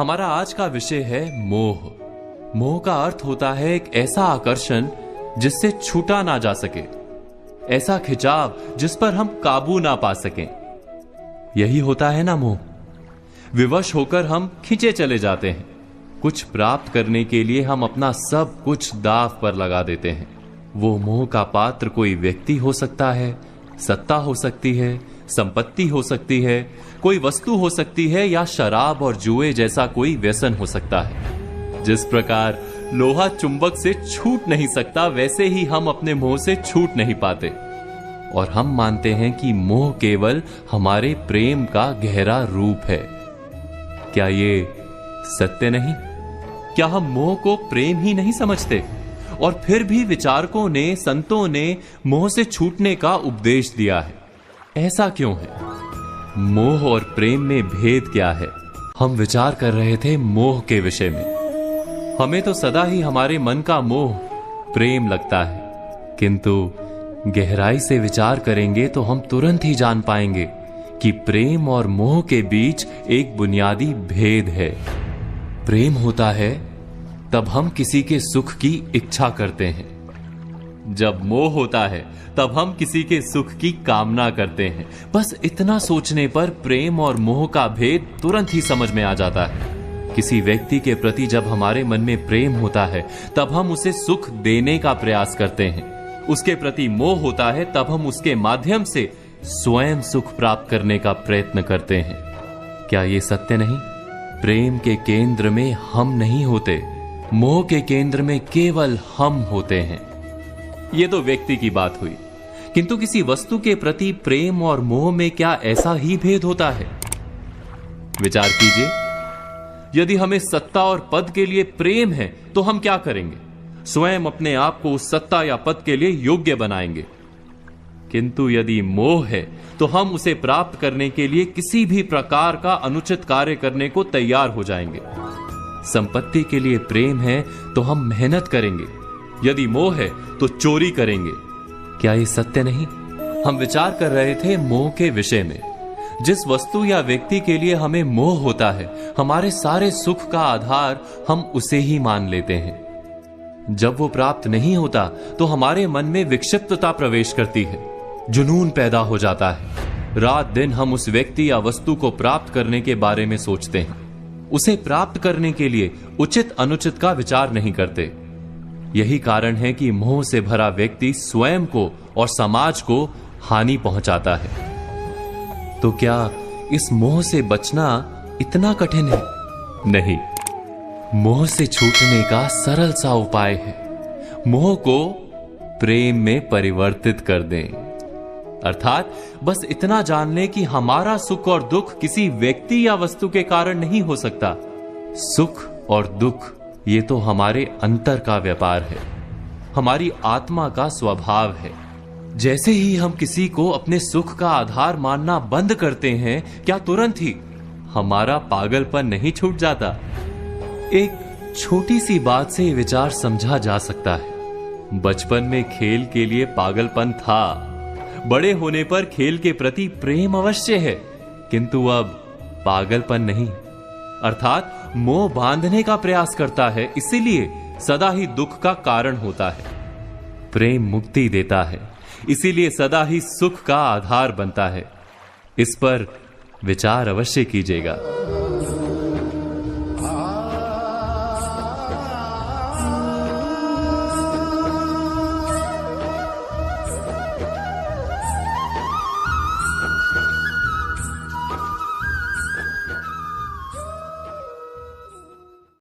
हमारा आज का विषय है मोह। मोह का अर्थ होता है एक ऐसा आकर्षण जिससे छूटा ना जा सके, ऐसा खिंचाव जिस पर हम काबू ना पा सकें। यही होता है ना मोह। विवश होकर हम खींचे चले जाते हैं। कुछ प्राप्त करने के लिए हम अपना सब कुछ दांव पर लगा देते हैं। वो मोह का पात्र कोई व्यक्ति हो सकता है, सत्ता हो सकती है, संपत्ति हो सकती है, कोई वस्तु हो सकती है, या शराब और जुए जैसा कोई व्यसन हो सकता है। जिस प्रकार लोहा चुंबक से छूट नहीं सकता, वैसे ही हम अपने मोह से छूट नहीं पाते। और हम मानते हैं कि मोह केवल हमारे प्रेम का गहरा रूप है। क्या ये सत्य नहीं? क्या हम मोह को प्रेम ही नहीं समझते? और फिर भी विचारकों ने, संतों ने मोह से छूटने का उपदेश दिया है। ऐसा क्यों है? मोह और प्रेम में भेद क्या है? हम विचार कर रहे थे मोह के विषय में। हमें तो सदा ही हमारे मन का मोह प्रेम लगता है, किंतु गहराई से विचार करेंगे तो हम तुरंत ही जान पाएंगे कि प्रेम और मोह के बीच एक बुनियादी भेद है। प्रेम होता है तब हम किसी के सुख की इच्छा करते हैं, जब मोह होता है तब हम किसी के सुख की कामना करते हैं। बस इतना सोचने पर प्रेम और मोह का भेद तुरंत ही समझ में आ जाता है। किसी व्यक्ति के प्रति जब हमारे मन में प्रेम होता है तब हम उसे सुख देने का प्रयास करते हैं। उसके प्रति मोह होता है तब हम उसके माध्यम से स्वयं सुख प्राप्त करने का प्रयत्न करते हैं। क्या ये सत्य नहीं? प्रेम के केंद्र में हम नहीं होते, मोह के केंद्र में केवल हम होते हैं। ये तो व्यक्ति की बात हुई, किंतु किसी वस्तु के प्रति प्रेम और मोह में क्या ऐसा ही भेद होता है? विचार कीजिए। यदि हमें सत्ता और पद के लिए प्रेम है तो हम क्या करेंगे? स्वयं अपने आप को उस सत्ता या पद के लिए योग्य बनाएंगे। किंतु यदि मोह है तो हम उसे प्राप्त करने के लिए किसी भी प्रकार का अनुचित कार्य करने को तैयार हो जाएंगे। संपत्ति के लिए प्रेम है तो हम मेहनत करेंगे, यदि मोह है तो चोरी करेंगे। क्या ये सत्य नहीं? हम विचार कर रहे थे मोह के विषय में। जिस वस्तु या व्यक्ति के लिए हमें मोह होता है, हमारे सारे सुख का आधार हम उसे ही मान लेते हैं। जब वो प्राप्त नहीं होता तो हमारे मन में विक्षिप्तता प्रवेश करती है, जुनून पैदा हो जाता है। रात दिन हम उस व्यक्ति या वस्तु को प्राप्त करने के बारे में सोचते हैं। उसे प्राप्त करने के लिए उचित अनुचित का विचार नहीं करते। यही कारण है कि मोह से भरा व्यक्ति स्वयं को और समाज को हानि पहुंचाता है। तो क्या इस मोह से बचना इतना कठिन है? नहीं। मोह से छूटने का सरल सा उपाय है, मोह को प्रेम में परिवर्तित कर दें। अर्थात बस इतना जान लें कि हमारा सुख और दुख किसी व्यक्ति या वस्तु के कारण नहीं हो सकता। सुख और दुख ये तो हमारे अंतर का व्यापार है, हमारी आत्मा का स्वभाव है। जैसे ही हम किसी को अपने सुख का आधार मानना बंद करते हैं, क्या तुरंत ही हमारा पागलपन नहीं छूट जाता? एक छोटी सी बात से विचार समझा जा सकता है। बचपन में खेल के लिए पागलपन था, बड़े होने पर खेल के प्रति प्रेम अवश्य है, किंतु अब पागलपन नहीं। अर्थात मोह बांधने का प्रयास करता है, इसीलिए सदा ही दुख का कारण होता है। प्रेम मुक्ति देता है, इसीलिए सदा ही सुख का आधार बनता है। इस पर विचार अवश्य कीजिएगा।